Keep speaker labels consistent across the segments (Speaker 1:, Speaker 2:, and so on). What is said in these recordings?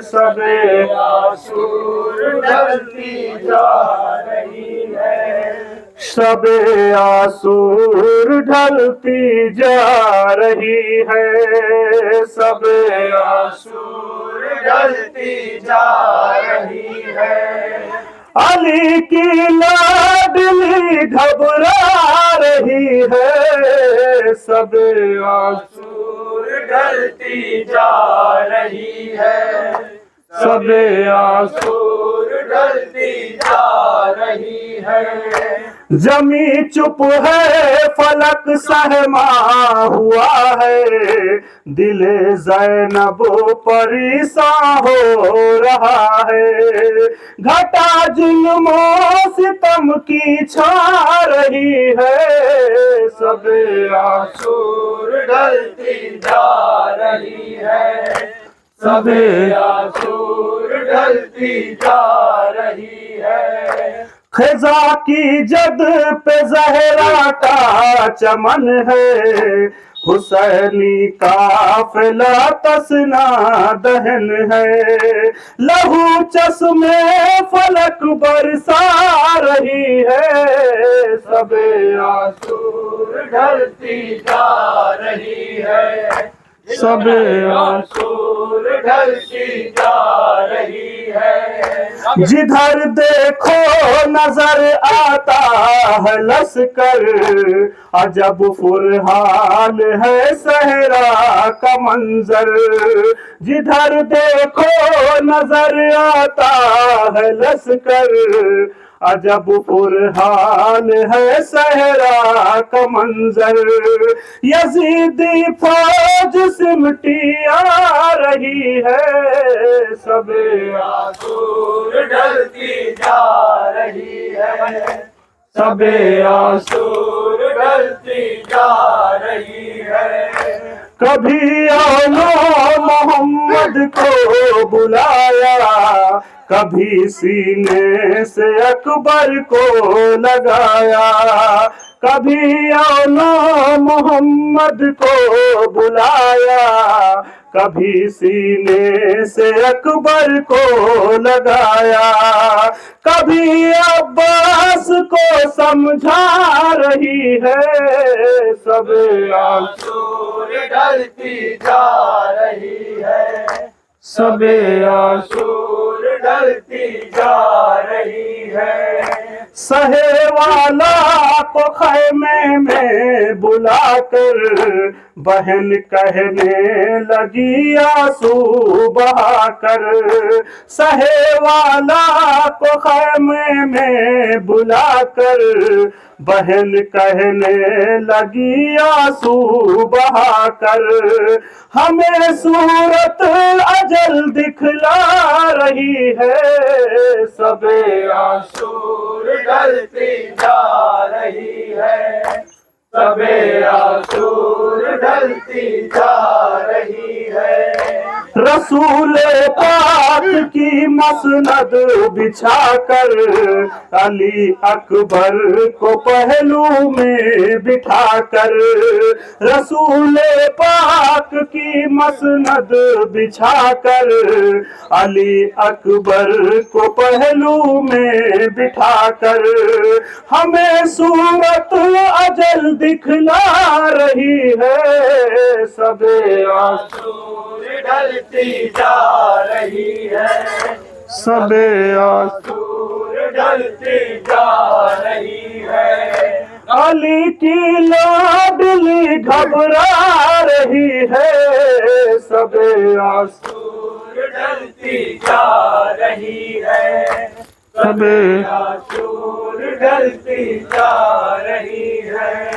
Speaker 1: सब आंसू ढलती जा रही है, सब आंसू ढलती जा रही है, सब आंसू ढलती जा रही है। अली की लाडली घबरा रही है, सब आंसू ढलती जा रही है, सब आंसू ढलती जा रही है। जमी चुप है फलक सहमा हुआ है, दिले ज़ैनब परेशान हो रहा है। घटा जुल्मों सितम की छा रही है, सब आंसू ढलती जा रही है, सब आंसू ढलती जा रही है। खिजा की जद पे जहरा का चमन है, हुसैनी काफिला तसना दहन है। लहू चश्मे फलक बरसा रही है, सब आंसू ढलती जा रही है, सब आंसू ढलती जा रही है। जिधर देखो नजर आता है लश्कर, अजब फुरहाल है सहरा का मंजर। जिधर देखो नजर आता है लश्कर, अजब फुरहाल है सहरा का मंजर। यजीदी फौज सिमटी आ रही है, सब आंसू ढलती जा रही है, सब आंसू ढलती जा रही है। कभी आलो मोहम्मद को बुलाया, कभी सीने से अकबर को लगाया। कभी आलो मोहम्मद को बुलाया, कभी सीने से अकबर को लगाया। कभी अब्बास को समझा रही है, सब आंसू ढलती जा रही है, सब आंसू ढलती जा रही है। सहे वाला को खैमे में बुलाकर बहन कहने लगी आंसू बहाकर। सहे वाला को खैमे में बुलाकर बहन कहने लगी आंसू बहाकर। हमें सूरत अजल दिखला रही है, सब आंसू ढलती जा रही है, सब आंसू ढलती जा रही है। रसूल पाक की मसनद बिछाकर अली अकबर को पहलू में बिठाकर। रसूल पाक की मसनद बिछाकर अली अकबर को पहलू में बिठाकर हमें सूरत अजल दिखला रही है, सब आंसू ढलती जा रही है, सब आंसू ढलती जा रही है। अली की लाडली घबरा रही है, सब आंसू ढलती जा रही है, सब आंसू ढलती जा रही है।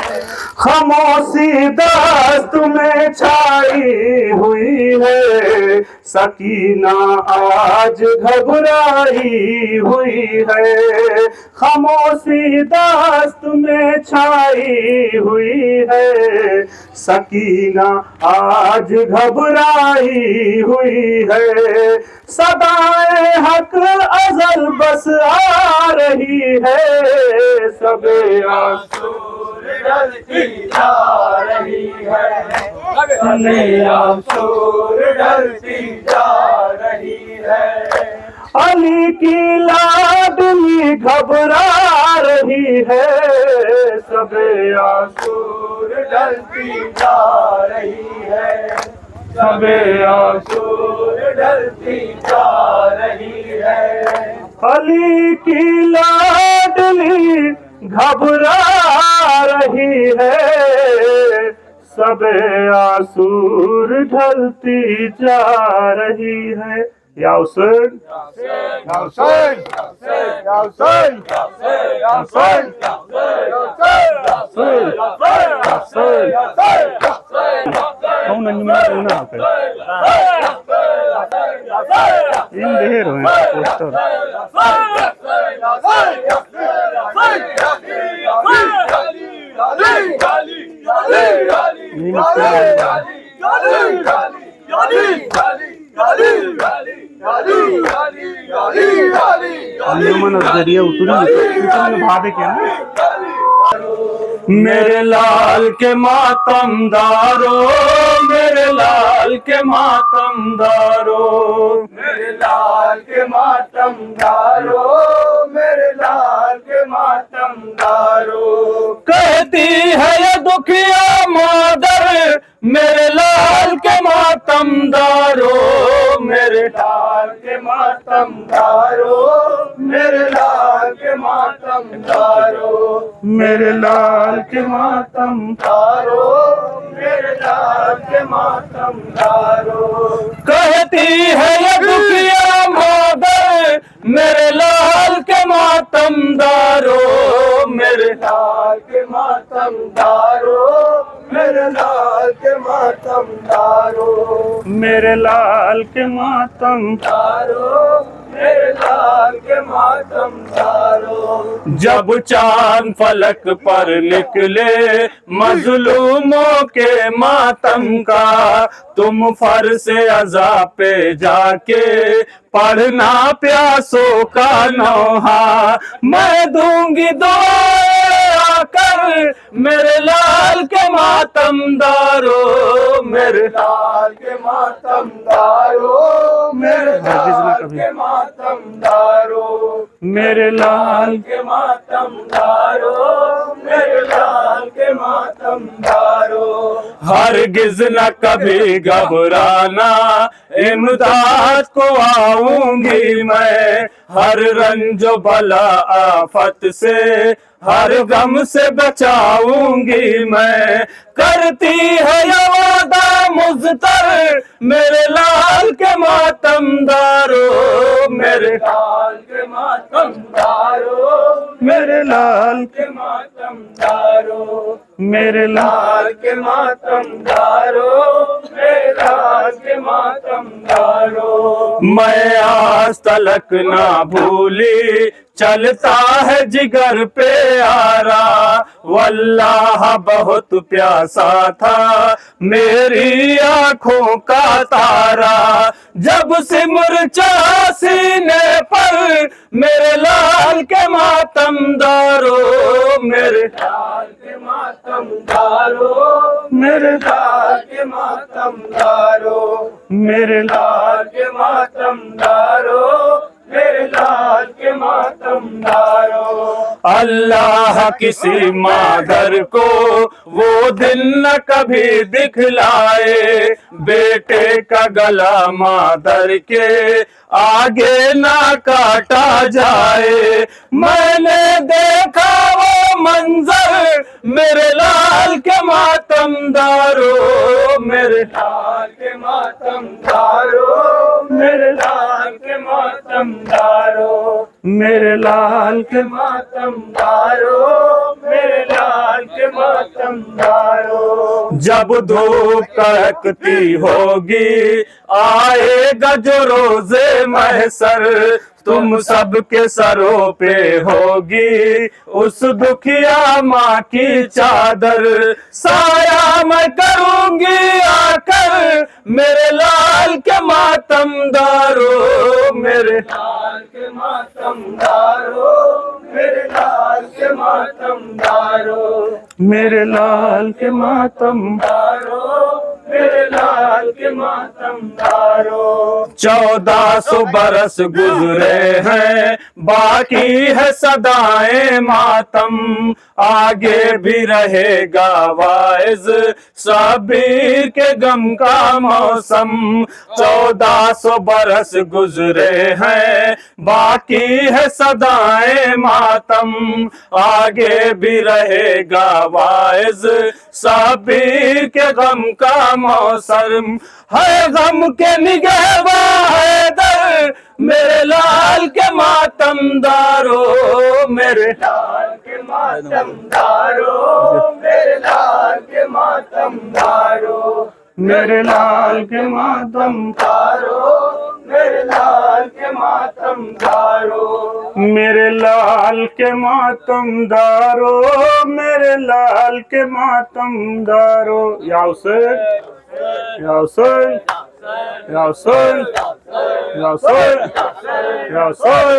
Speaker 1: खामोशी दस्त में छाई हुई है, सकीना आज घबराई हुई है। खामोशी दस्त में छाई हुई है, सकीना आज घबराई हुई है। सदाए हक अजल बस आ रही है, सब आंसू ढलती जा रही है, सब आंसू ढलती जा रही है। अली की लाडली घबरा रही है, सबे आसूर ढलती जा रही है, सबे आसूर ढलती जा रही है। अली की लाडली घबरा रही है, सबे आसूर ढलती जा रही है। या हुसैन, या हुसैन, या हुसैन, या हुसैन, कौन अंजुमन ना पे इन देर है पोस्टर अंजुमन जरिया उतरी भादे के मेरे लाल के मातमदारो, मेरे लाल के मातमदारो, मेरे लाल के मातमदारो, मेरे लाल के मातमदारो। कहती है ये दुखिया मादर, मेरे लाल के मातमदारो, मेरे लाल के मातमदारो, मेरे लाल के मातमदारो, मेरे लाल के मातमदारो, मेरे लाल के मातमदारो। कहती है ये दुखिया मादर, मेरे लाल के मातमदारो, मेरे लाल के मातमदारो, मेरे लाल के मातमदारो, मेरे लाल के मातमदारो, मेरे लाल के मातमदारो। जब चांद फलक पर निकले मजलूमों के मातम का, तुम फर से अज़ा पे जाके पढ़ना प्यासों का नौहा। मैं दूंगी दुआएं आकर मेरे लाल के मातमदारो, मेरे लाल के मातमदारो, मेरे लाल के मातमदारो, मेरे लाल के मातमदारो, मेरे लाल के मातमदारो। हरगिज़ न कभी घबराना, इमदाद को आऊंगी मैं, हर रंजो बला आफत से, हर गम से बचाऊंगी मैं। करती है ये वादा मुज़्तर, मेरे लाल के मातमदारो, मेरे लाल के मातमदारो, मेरे लाल के मातमदारो, मेरे लाल के मातमदारो, मेरे लाल के मातमदारो। मैं आज तलक ना भूली, चलता है जिगर पे आरा, वल्लाह बहुत प्यासा था मेरी आंखों का तारा। जब सिमर चा सीने पर मेरे लाल के मातमदारो, मेरे लाल के मातमदारो, मेरे लाल के मातमदारो, मेरे लाल के मातमदारो, मेरे लाल के मातमदारो। अल्लाह किसी मादर को वो दिन न कभी दिखलाए, बेटे का गला मादर के आगे ना काटा जाए। मैंने देखा वो मंजर मेरे लाल के मातमदारो, मेरे लाल के मातमदारो, मेरे लाल के मातमदारो, मेरे लाल के मातमदारो, मेरे लाल के मातमदारो। जब धूप कड़कती होगी आएगा जो रोजे महशर, तुम सबके सरों पे होगी उस दुखिया माँ की चादर। साया मैं करूंगी आकर मेरे लाल के मातमदारो, मेरे लाल के मातमदारो, मेरे लाल के मातमदारो, मेरे लाल के मातमदारो, मेरे लाल के मातमदारों। 1400 बरस गुजरे हैं, बाकी है सदाएं मातम, आगे भी रहेगा वाइज साबिर के गम का मौसम। 1400 बरस गुजरे हैं, बाकी है सदाएं मातम, आगे भी रहेगा वाइज साबिर के गम का मौसम। है गम के निगहबान हैदर, मेरे लाल के मातमदारों, मेरे लाल के मातमदारों, मेरे लाल के मातमदारों, मेरे लाल के मातमदारों, मेरे लाल के मातमदारों, मेरे लाल के मातमदारों, मेरे लाल के मातमदारों। या हुसैन, या हुसैन, या हुसैन, या हुसैन, या हुसैन,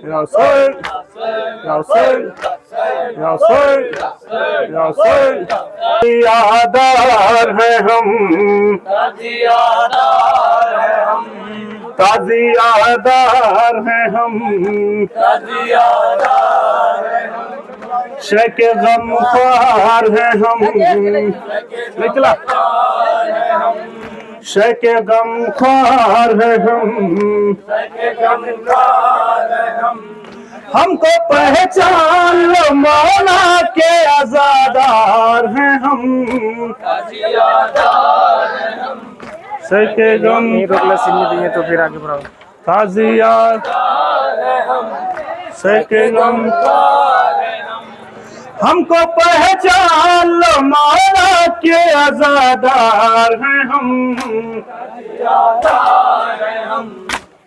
Speaker 1: या हुसैन, या हुसैन, या हुसैन, या हुसैन। ताज़ियादार हैं हम, ताज़ियादार हैं हम, ताज़ियादार हैं हम, ताज़ियादार हैं हम, शेख गमख्वार हैं हम, निकला शेख गमख्वार हैं हम, हमको पहचान लो मौला के आज़ादार हैं हम, शेख गम
Speaker 2: दिए तो फिर आगे बढ़ाओ।
Speaker 1: ताज़ियात शेख गम, हमको पहचान लो मौला के आज़ादार हैं हम,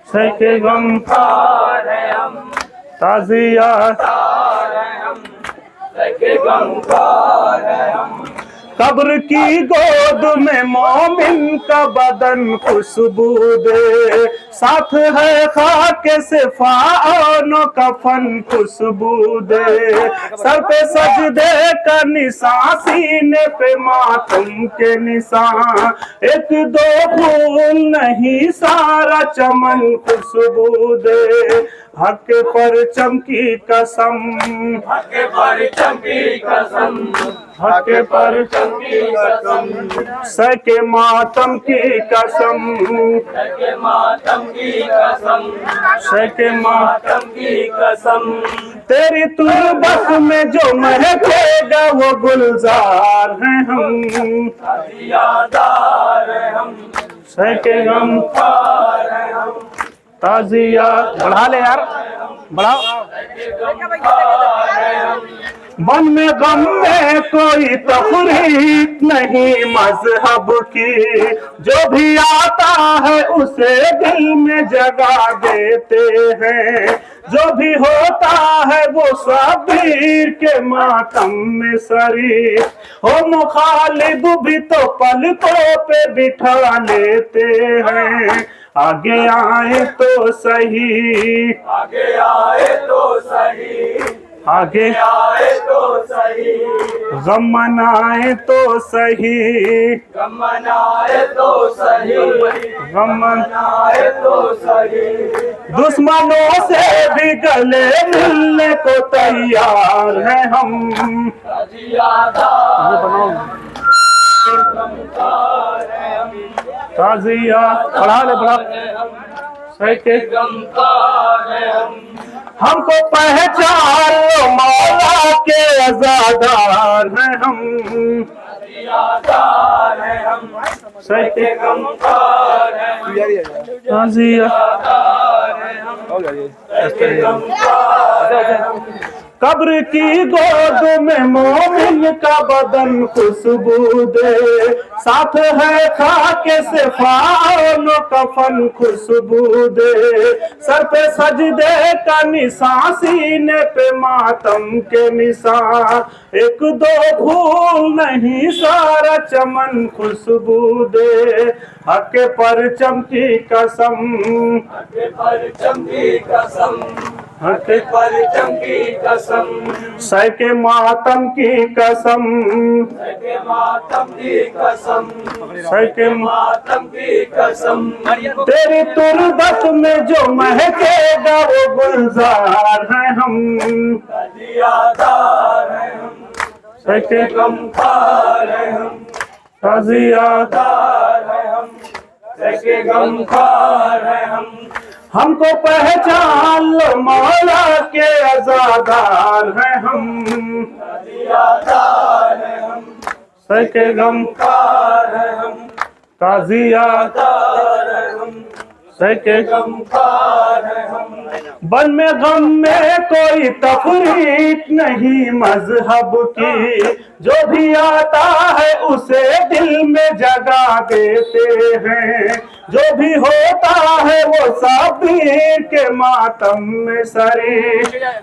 Speaker 1: शेख गम ताज़ियात, कब्र की गोद में मोमिन का बदन खुशबू दे, साथ है खाके से फानो कफन खुशबू दे, सर पे सजदे का निशान, सीने पे मातम के निशान, एक दो फूल नहीं सारा चमन खुशबू दे, हक पर चमकी कसम, हक पर चमकी कसम, हक पर चमकी कसम, सके मातम की कसम, सके मातम की कसम, सके मातम की कसम, तेरी तुरबत में जो महकेगा वो गुलजार हैं हम, ताज़ियादार हैं हम, सके गम हैं हम, ताज़िया बढ़ा ले यार, बढ़ाओ। मन में गम में कोई तफरीक नहीं मजहब की, जो भी आता है उसे दिल में जगा देते हैं, जो भी होता है वो साबिर के मातम में शरीक, हो मुखालिब भी तो पलकों पे बिठा लेते हैं, आगे आए तो सही, आगे आए तो सही, आगे आए तो सही, गम मनाए तो सही, गम मनाए तो सही, गम मनाए तो सही, दुश्मनों से भी गले मिलने को तैयार हैं हम, ताज़िया बढ़ा ले बढ़ा, हमको पहचान लो मौला के आज़ादार हैं हम, ताज़िया कब्र की गोद में मोमिन का बदन खुशबू दे, साथ है खाके से फानो कफन खुशबू दे, सर पे सजदे का निशान, सीने पे मातम के निशान, एक दो फूल नहीं सारा चमन खुशबू दे, हक पर चमकी कसम, हक पर चमकी कसम, हक
Speaker 3: परचम की कसम,
Speaker 1: सह के मातम की कसम,
Speaker 3: के मातम की कसम,
Speaker 1: सह के
Speaker 3: मातम की कसम।
Speaker 1: तेरी तुरबत में जो महकेगा वो गुलजार है हम,
Speaker 3: ताजियादार है हम,
Speaker 1: सह के
Speaker 3: गमखार है हम,
Speaker 1: ताजियात
Speaker 3: है हम, सके गमखार है हम।
Speaker 1: हमको पहचान लो मौला के अज़ादार हैं हम,
Speaker 3: ताजियादार है हम,
Speaker 1: सह के गम
Speaker 3: कार है हम,
Speaker 1: ताजियात
Speaker 3: तार है हम,
Speaker 1: सह के
Speaker 3: गमखार है हम।
Speaker 1: बन में गम में कोई तफरीक नहीं मजहब की, जो भी आता है उसे दिल में जगा देते हैं, जो भी होता है वो साबिर के मातम में सरे,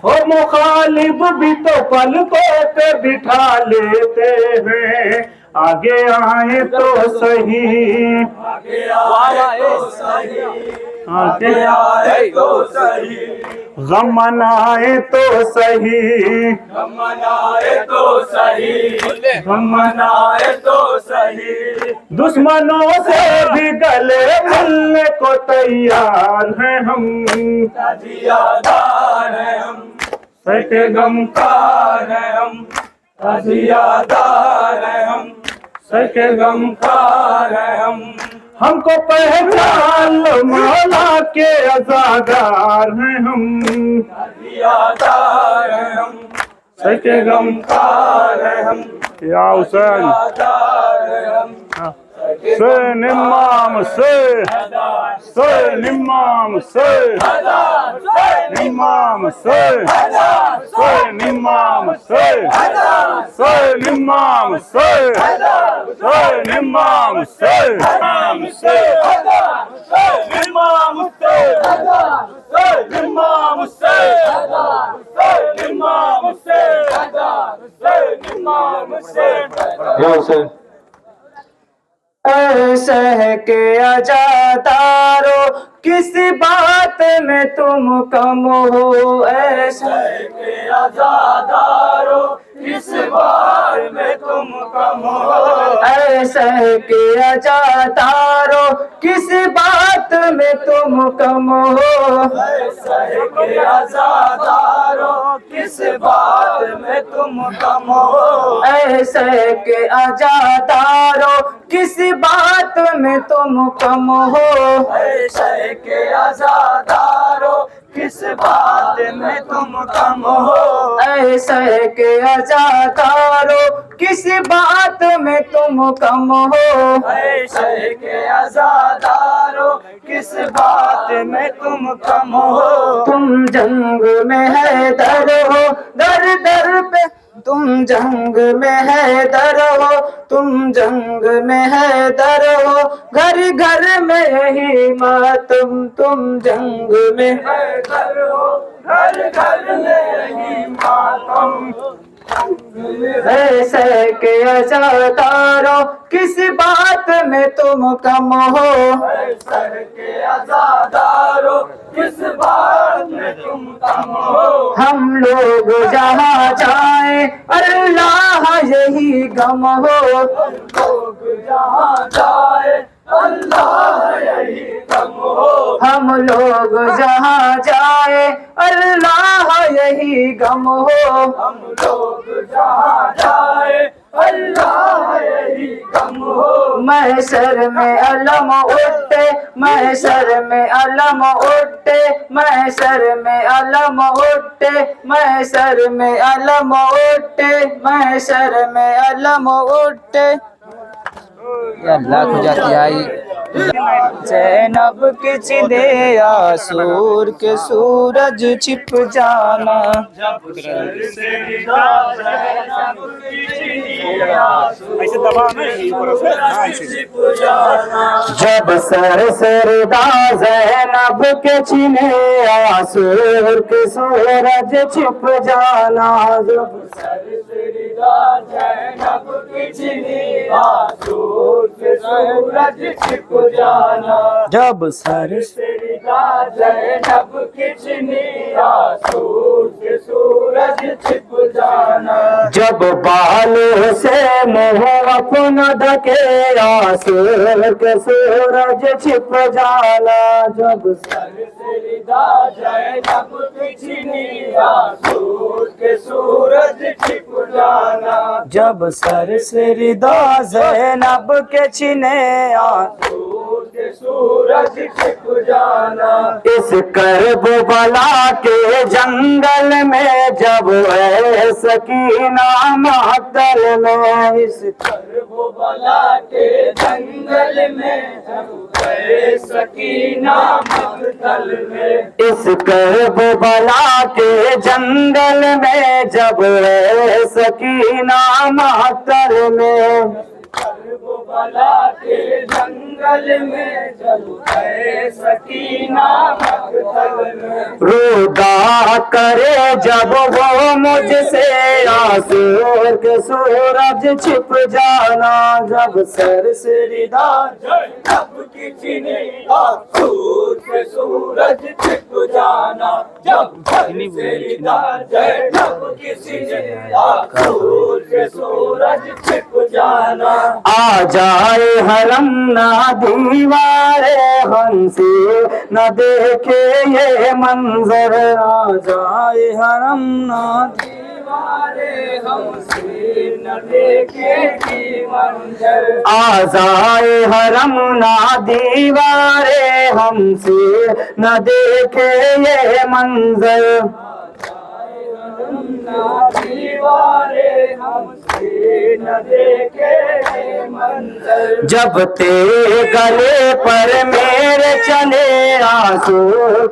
Speaker 1: और मुखालिफ भी तो पलकों पे बिठा लेते हैं, आगे आए तो सही,
Speaker 3: आगे आए तो सही,
Speaker 1: आगे
Speaker 3: आए तो सही,
Speaker 1: गम मनाए तो सही,
Speaker 3: मनाए तो सही,
Speaker 1: गम
Speaker 3: मनाए तो सही।
Speaker 1: दुश्मनों से भी गले मिलने को तैयार हैं हम,
Speaker 3: ताजियादार है हम,
Speaker 1: सह के गम
Speaker 3: कार है हम, ताजियादार है हम,
Speaker 1: सह के गम
Speaker 3: कार है हम।
Speaker 1: हमको पहचान लो मौला के अज़ादार हैं हम,
Speaker 3: ताजियादार है हम,
Speaker 1: सह के गम
Speaker 3: कार है हम,
Speaker 1: या हुसैन
Speaker 3: ताजियादार है हम,
Speaker 1: हुसैन इमाम से इमाम से इमाम से इमाम से इमाम से इमाम से
Speaker 3: इमाम से, इमाम से, इमाम से, इमाम से, इमाम से।
Speaker 2: सह के आजादारो किस बात में तुम कम हो, ऐसा
Speaker 3: के आजादारो इस बार में तुम कम हो,
Speaker 2: ऐसा के आजादारो किस बात में तुम कम हो,
Speaker 3: के आजादारो किस बात में तुम कम हो,
Speaker 2: ऐसा के आजादारो किस बात में तुम कम हो,
Speaker 3: ऐसे के आजादारो किस बात में तुम कम हो,
Speaker 2: ऐसा के आजादारो किस बात में तुम कम हो,
Speaker 3: ऐसे के आजादारो किस बात में तुम कम हो।
Speaker 2: तुम जंग में है दर हो दर दर पे, तुम जंग में है दर हो, तुम जंग में है दर हो, घर घर में यही मातम, तुम जंग में
Speaker 3: घर हो, घर घर में यही मातम,
Speaker 2: ऐसे के अजादारो किस बात में तुम कम हो,
Speaker 3: ऐसे के आजादारो किस बात में तुम कम हो।
Speaker 2: हम लोग जहाँ जाए अल्लाह यही गम हो,
Speaker 3: लोग जहाँ जाए अल्लाह यही कम हो,
Speaker 2: हम लोग जहाँ जाए अल्लाह यही गम हो,
Speaker 3: हम लोग जहाँ जाए अल्लाह यही कम हो।
Speaker 2: महशर में अलम उठे, महशर में अलम उठे, महशर में अलम उठे, महशर में अलम उठे, महशर में अलम उठे। अल्लाह को जाती आई जैनब के चिले आसूर के सूरज छिप जाना, जब सर सरदा जैनब के छिले आसूर के सूरज छिप जाना, जब
Speaker 3: जैनब की चिनी आंसू दूर से सूरज छिप जाना,
Speaker 2: जब सर
Speaker 3: सरिता ज़ैनब की छिनी आसूर से सूरज छिप जाना,
Speaker 2: जब बालों से मुँह अपना ढके आंसू के सूरज छिप जाना, जब
Speaker 3: सरिता ज़ैनब की छिनी आसूर के सूरज छिप जाना,
Speaker 2: जब सर से रिदा ज़ैनब के छिने
Speaker 3: दूर से सूरज छिप जाना,
Speaker 2: इस करबला के जंगल में जब है सकीना मातल में, इस
Speaker 3: करबला के जंगल में जब गए सकीना मकतल में,
Speaker 2: इस करबला के जंगल में जब है सकीना मातल में,
Speaker 3: करबला के जंगल में जब गए सकीना मकतल में,
Speaker 2: रुदा करे जब वो मुझसे आंसू के सूरज छिप जाना, जब सर से रिदा
Speaker 3: ज़ैनब की छिनी आसूर से सूरज छिप जाना, जब सरिता ज़ैनब की छिनी आसूर से सूरज छिप जाना,
Speaker 2: आ जाए हरम ना दीवारे हंसी न देखे ये मंजर, आ जाए हरम ना
Speaker 3: दीवारे हमसे न देखे की मंजर,
Speaker 2: आ जाए हरम ना दीवारे हमसे न देखे ये मंजर,
Speaker 3: दीवारे हमसे न देखे मंजर,
Speaker 2: जब तेरे गले पर मेरे चले आंसू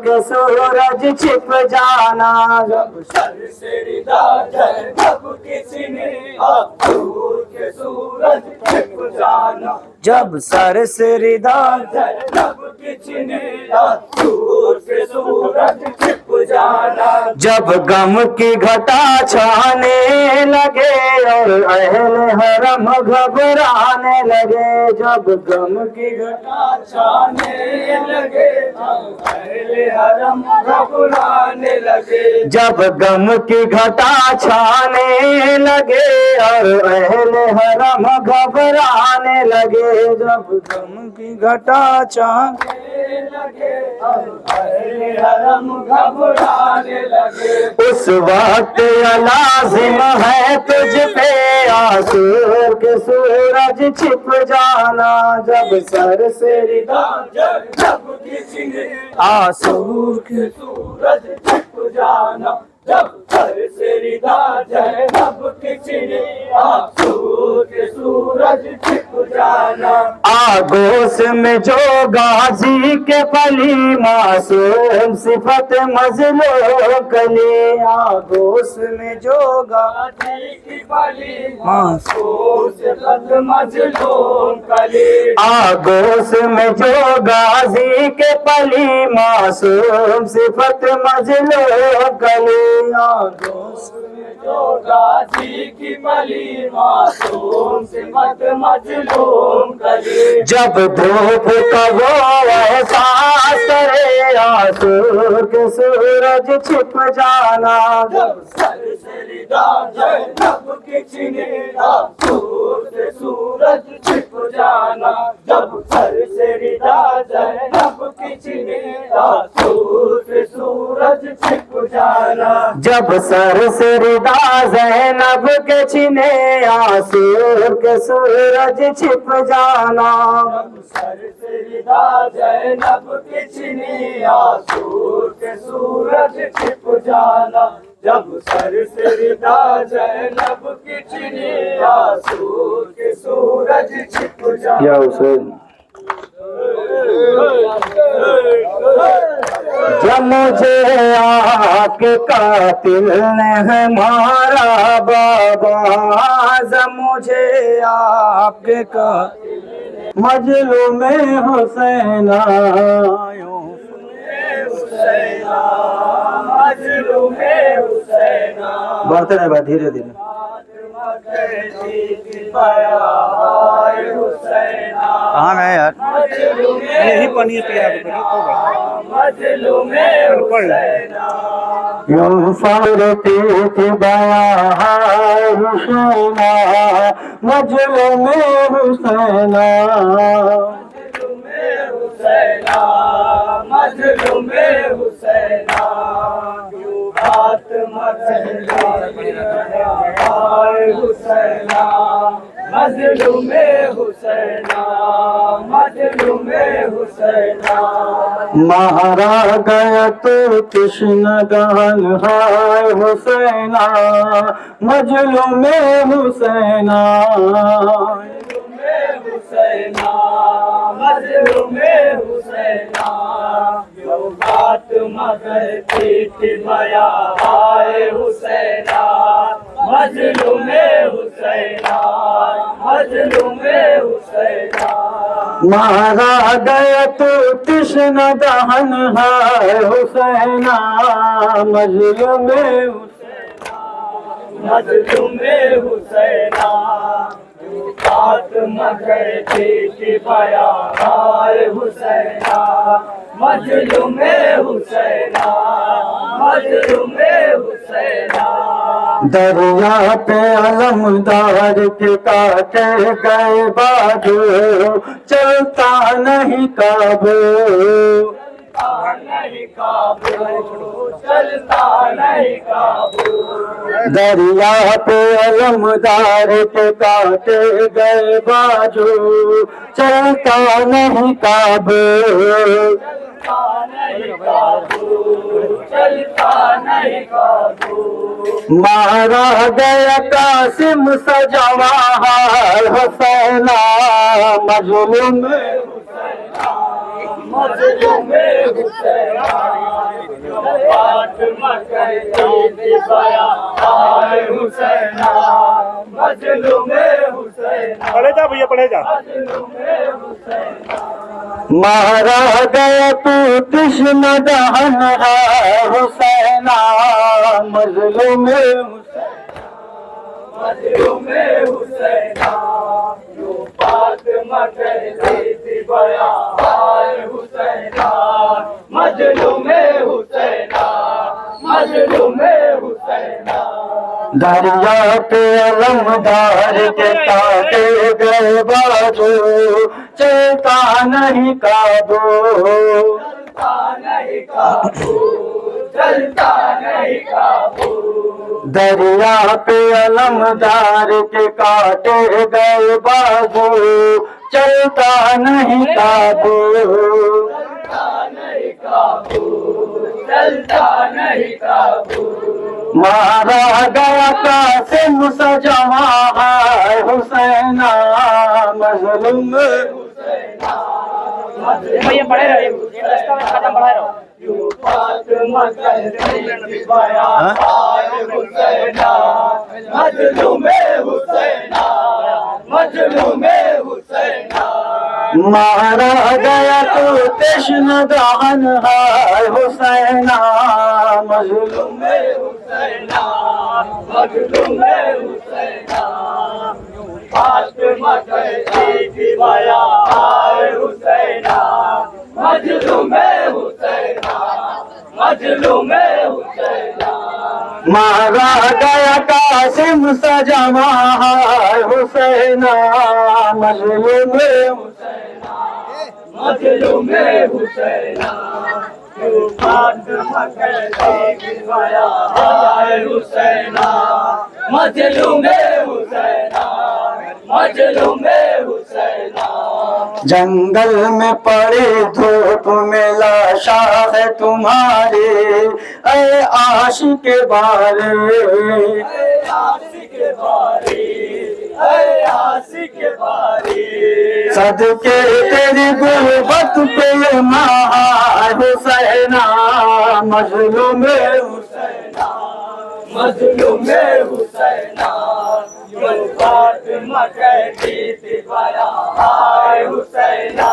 Speaker 2: के सूरज छिप जाना, जब
Speaker 3: सरिता ज़ैनब की छिनी आसूर के सूरज छिप जाना,
Speaker 2: जब सर से रिदा
Speaker 3: ज़ैनब की छिनी आसूर से सूरज छिप जाना,
Speaker 2: जब गम की घटा छाने लगे और अहले हरम घबराने लगे, जब गम की घटा
Speaker 3: छाने लगे जब पहले हरम घबराने लगे,
Speaker 2: जब गम की घटा छाने लगे और अहले हरम घबराने लगे, जब गम की घटा छाने
Speaker 3: लगे और पहले हरम घबराने लगे,
Speaker 2: उस वक्त लाजिम है तुझ पे आंसू के सूरज छिप जाना, जब सर से रिदा
Speaker 3: ज़ैनब की छिनी
Speaker 2: आंसू के
Speaker 3: सूरज छिप जाना, जब सर से रिदा ज़ैनब की छिनी आसूर के सूरज छिप जाना,
Speaker 2: आगोश में जो गाजी के पली मासूम सिफत मजलो कली, आगोश में जो
Speaker 3: गाजी की पली
Speaker 2: मासूम
Speaker 3: सिफत मजलूम कली,
Speaker 2: आगोश में जो गाजी के पली मासूम सिफत मजलो कली, आगोश
Speaker 3: जो गाजी की पली मासूम सिफत मजलूम कली,
Speaker 2: जब धूप का वो एहसास करे आंसू के सूरज छिप जाना,
Speaker 3: जब सरिता ज़ैनब की छिनी आसूर से सूरज छिप जाना, जब सरिता ज़ैनब की छिनी आसूर से सूरज छिप जाना,
Speaker 2: जब सर से रिदा ज़ैनब के छिने आंसू के सूरज छिप जाना,
Speaker 3: सरिता ज़ैनब की छिनी आसूर के सूरज छिप जाना, जब सरिता ज़ैनब की छिनी आसूर के सूरज छिप जाना।
Speaker 2: या हुसैन जब मुझे आपके कातिल ने है मारा बाबा, जब मुझे आपके कातिल मजलूम हुसैन आयो, बढ़ते रहे धीरे धीरे।
Speaker 3: बया हाय हुसैना
Speaker 4: कहाँ गए यार?
Speaker 1: यही पानी पिया
Speaker 3: मजलूमे हुसैना
Speaker 2: मजलूमे हुसैना
Speaker 3: हुसैना मजलूमे हुसैना यूं बात हाय हुसैना मजलूमे हुसैना मजलूमे हुसैना
Speaker 2: मारा गया तो कृष्ण गान हाय हुसैना मजलूमे हुसैना
Speaker 3: हुसैना मजलूमे हुसैना यो बात मगर थी बया हाय हुसैना मजलूमे हुसैना मजलूमे हुसैना
Speaker 2: मारा गया तो कृष्ण दहन हाय हुसैना मजलूमे
Speaker 3: मजलूमे हुसैना बात मगर थी बया हाय हुसैना मजलूमे हुसैना मजलूमे हुसैना
Speaker 2: दरिया पे अलमदार के काटे गए बाजू चलता नहीं काबू
Speaker 3: नहीं काबू चलता नहीं काबू
Speaker 2: दरिया पे अलमदार के काटे गए बाजू चलता नहीं काबू
Speaker 3: चलता नहीं काबू
Speaker 2: मारा गया कासिम सजवा हाय हुसैना मजलूम
Speaker 3: मजलूमे हुसैना बात मगर थी बया हाय हुसैना मजलूमे हुसैना
Speaker 1: पढ़े जा भैया पढ़े जा
Speaker 3: मजलूमे हुसैना
Speaker 2: मारा गया तू कृष्ण दहन है हुसैना मजलूम
Speaker 3: मजलूमे हुसैना यो बात मगर थी बया हाय हुसैना मजलूमे हुसैना मजलूमे हुसैना
Speaker 2: दरिया पे अलमदार के काटे गए बाजू चलता नहीं काबू
Speaker 3: चलता नहीं काबू चलता नहीं काबू
Speaker 2: दरिया पे अलमदार के काटे गए बाजू चलता नहीं काबू
Speaker 3: चलता नहीं काबू चलता नहीं काबू
Speaker 2: मारा गया कासिम सजवा हाय हुसैना मजलूम
Speaker 3: भैया पढ़े रहे रास्ता में खत्म पढ़ा रहा यूं बात मगर थी बया हाय हुसैना मजलूमे हुसैना मजलूमे हुसैना
Speaker 2: मारा गया तो कृष्ण दहन हाय हुसैना मजलूम
Speaker 3: हुसैना मजलूमे हुसैना बात मगर थी बया हाय हुसैना मजलूमे हुसैना मजलूमे हुसैना
Speaker 2: मारा गया कासिम सजवा हाय हुसैना मजलूम
Speaker 3: मजलूमे हुसैना यो बात मगर थी बया हाय हुसैना मजलूमे हुसैना मजलूमे हुसैना
Speaker 2: जंगल में पड़े धूप में लाशा है तुम्हारे ऐ आशिक बारे
Speaker 3: आशिक बारी आशिक बारी
Speaker 2: सदके तेरी गुर्बत पे मार हुसैना मजलूम
Speaker 3: मजलूमे हुसैना यो बात मगर थी बया हाय हुसैना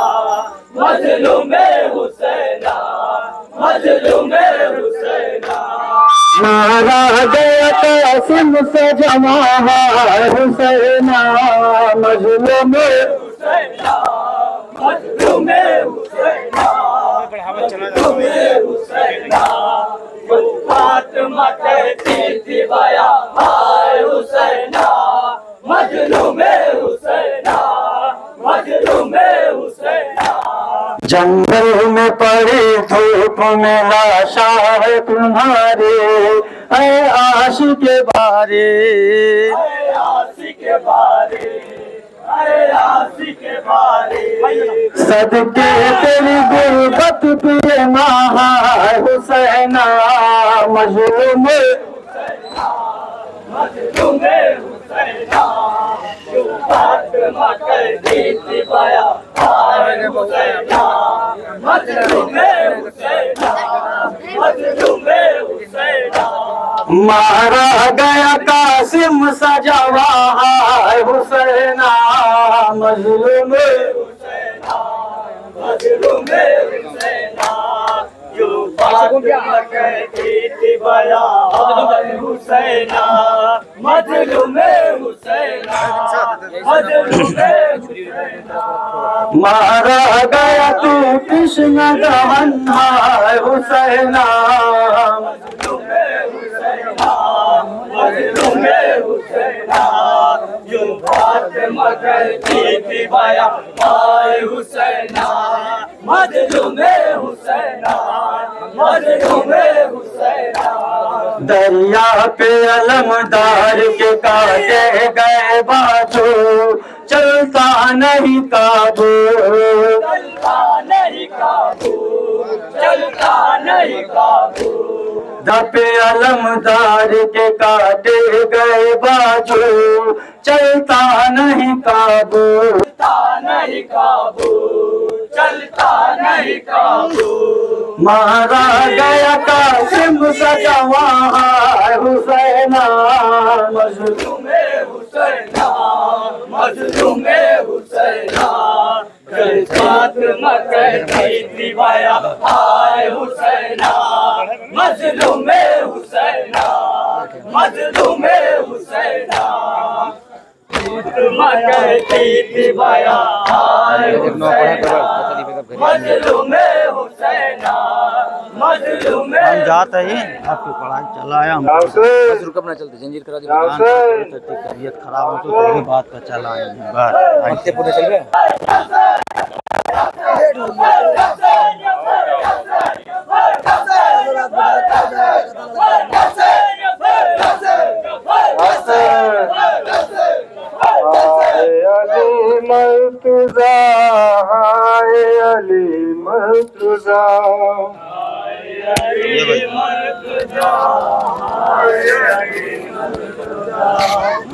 Speaker 3: मजलूमे हुसैना मजलूमे हुसैना
Speaker 1: मारा गया कासिम से जमाहा हुसैना मजलूम
Speaker 3: हुसैना मजलूम हुसैना मजलूम हुसैना जो फातिमा कहती थी बया हाय हुसैना मजलूम हुसैना मजलूम हुसैना
Speaker 1: जंगल में पड़ी धूप में लाशा है तुम्हारे ऐ आशिक बारे
Speaker 3: आशिक के बारे आशिक के बारे
Speaker 1: सदके तेरी गुर्बत पे महा हुसैना मजलूम
Speaker 3: मजलूम हुसैना जो फातिमा कहती थी बया हाय हुसैना मजलूम हुसैना मजलूम हुसैना
Speaker 1: मारा गया कासिम सजवा हुसैना मजलूम
Speaker 3: हुसैना मजलूम हुसैना जो फातिमा कहती थी बया हाय हुसैना मजलूम हुसैना मजलूम हुसैना
Speaker 1: मारा गया तू कृष्ण दहन हुसैना
Speaker 3: मजलूम हुसैना जो फातिमा कहती थी बया हाय हुसैना मजलूम हुसैना मजलूम हुसैना
Speaker 1: दरिया पे अलमदार के काटे गए बाजू चलता नहीं काबू
Speaker 3: चलता नहीं काबू चलता नहीं काबू
Speaker 1: दपे अलमदार के काटे गए बाजू चलता नहीं काबू
Speaker 3: चलता नहीं काबू चलता नहीं काबू
Speaker 1: मारा गया कासिम सजवा हुसैना मजलूम
Speaker 3: हुसैना मजलूम हुसैना फातिमा कहती थी बया हाय हुसैना मजलूम हुसैना मजलूम हुसैना फातिमा कहती थी बया हाय हुसैना मजलूम हुसैना मजलूम
Speaker 4: हम जाते ही आपकी पढ़ाई चलाया हम बस रुक अपना चलते जंजीर करा दी तबीयत खराब हो तो कोई बात का चला बस आते पूरे चल गए
Speaker 1: अली मर्तुजा हाय अली मर्तुजा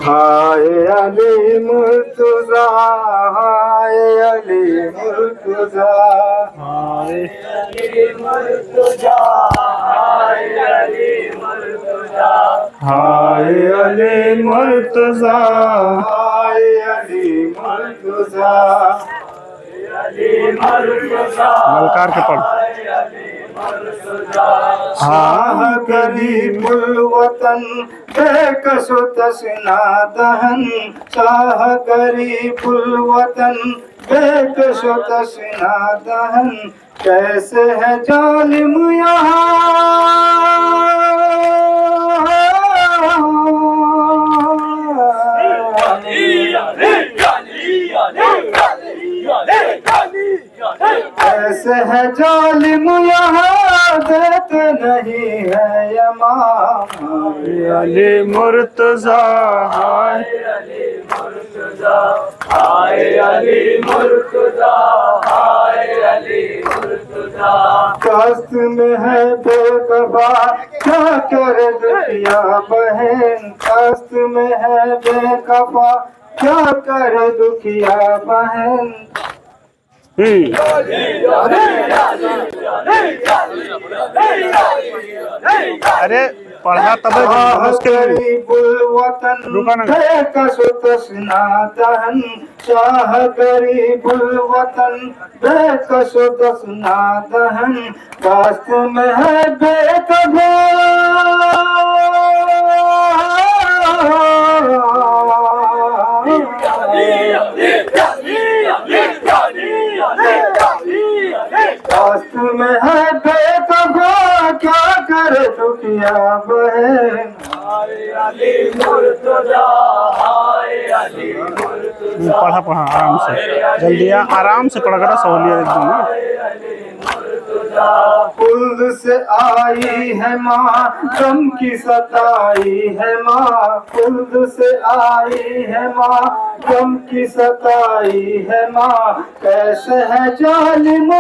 Speaker 1: हाय अली मुर्तुजा हाय अली मुर्तुजा
Speaker 3: हाय अली मुर्तजा हाय अली मुर्तजा
Speaker 1: हाय अली मुर्तुजा हाय अली मुर्तुजा
Speaker 3: अली मुर्तजा
Speaker 1: मलकार के पढ़ हाँ करीबुल वतन बेकसो तसना दहन चाह करीबुल वतन बेकसो तसना दहन कैसे है जालिम कैसे है जालिम यहाँ देते नहीं है यमाम अली मुर्तजा हाय
Speaker 3: अली मुर्तजा हाय अली मुर्तजा हाय अली मुर्तजा
Speaker 1: कष्ट में है बेकबा क्या करे दुखिया बहन कष्ट में है बेकबा क्या करे दुखिया बहन
Speaker 4: अरे पढ़ना तब
Speaker 1: करीबुल वतन बेकसो तसना दहन शाह करीबुल वतन बेकसो तसना दहन रास्ते में है बेकबा दुखिया बहन।
Speaker 3: हाय अली मुर्तजा, हाय अली मुर्तजा,
Speaker 1: पढ़ा पढ़ा आराम से, जल्दी आराम से पढ़ा करो, सहूलियत एकदम ना। कुल्द से आई है माँ, गम की सताई है माँ, कुल्द से आई है माँ, गम की सताई है माँ, कैसे है जालिम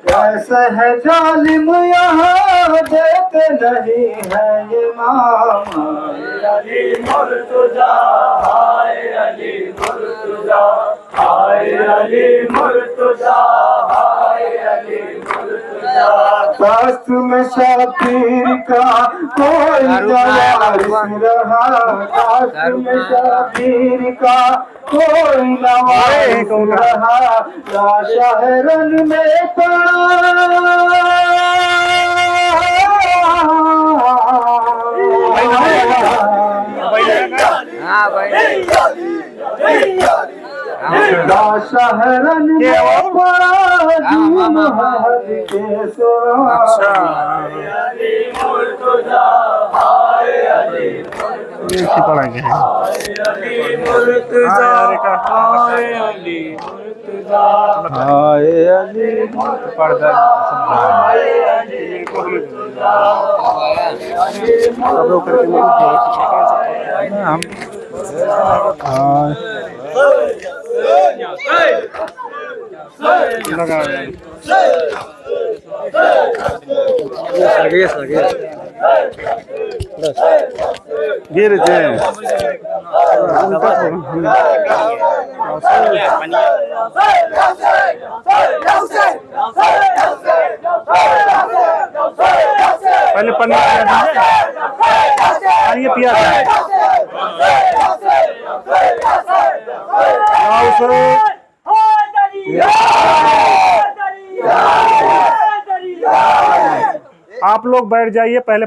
Speaker 1: कैसे है जालिम यहाँ, देते नहीं है ये मामा।
Speaker 3: अली मुर्तजा, हाय अली मुर्तजा, हाय अली मुर्तजा, हाय अली मुर्तजा।
Speaker 1: काश में शबीर का कोई नवारिस रहा, काश में शबीर का कोई नवारिस रहा, या शहरन में
Speaker 4: हाँ भाई
Speaker 1: शहरन में पड़ा के सोरा।
Speaker 3: अली मुर्तजा, हाय अली मुर्तजा,
Speaker 1: पढ़ेंगे
Speaker 3: अली मुर्तजा, हाय अली मुर्तजा,
Speaker 1: हाय अली पर्दा
Speaker 3: हाय अली मुर्तजा,
Speaker 1: हम लगा गिर जाए पहले पन्ना ये पिया आप लोग बैठ जाइए पहले।